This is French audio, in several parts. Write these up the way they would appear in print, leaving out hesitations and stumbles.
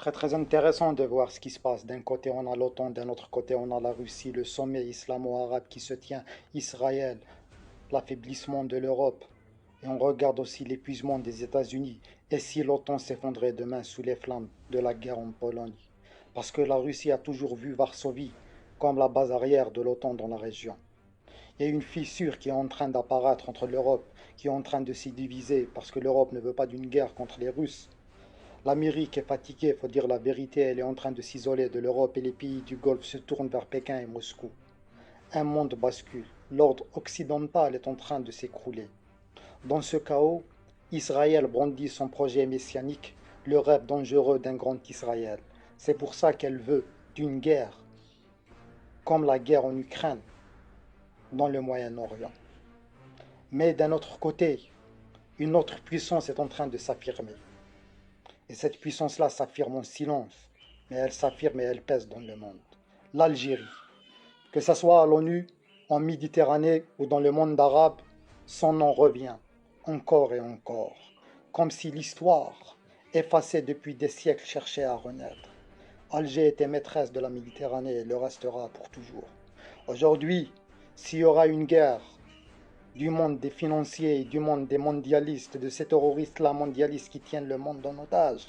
Très intéressant de voir ce qui se passe. D'un côté, on a l'OTAN, d'un autre côté, on a la Russie, le sommet islamo-arabe qui se tient, Israël, l'affaiblissement de l'Europe. Et on regarde aussi l'épuisement des États-Unis. Et si l'OTAN s'effondrait demain sous les flammes de la guerre en Pologne? Parce que la Russie a toujours vu Varsovie comme la base arrière de l'OTAN dans la région. Il y a une fissure qui est en train d'apparaître entre l'Europe, qui est en train de s'y diviser, parce que l'Europe ne veut pas d'une guerre contre les Russes. L'Amérique est fatiguée, il faut dire la vérité, elle est en train de s'isoler de l'Europe et les pays du Golfe se tournent vers Pékin et Moscou. Un monde bascule, l'ordre occidental est en train de s'écrouler. Dans ce chaos, Israël brandit son projet messianique, le rêve dangereux d'un grand Israël. C'est pour ça qu'elle veut d'une guerre, comme la guerre en Ukraine, dans le Moyen-Orient. Mais d'un autre côté, une autre puissance est en train de s'affirmer. Et cette puissance-là s'affirme en silence, mais elle s'affirme et elle pèse dans le monde. L'Algérie, que ce soit à l'ONU, en Méditerranée ou dans le monde arabe, son nom revient encore et encore, comme si l'histoire, effacée depuis des siècles, cherchait à renaître. Alger était maîtresse de la Méditerranée et le restera pour toujours. Aujourd'hui, s'il y aura une guerre du monde des financiers, du monde des mondialistes, de ces terroristes-là mondialistes qui tiennent le monde en otage,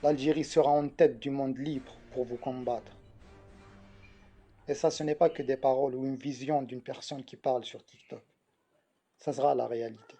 l'Algérie sera en tête du monde libre pour vous combattre. Et ça, ce n'est pas que des paroles ou une vision d'une personne qui parle sur TikTok. Ça sera la réalité.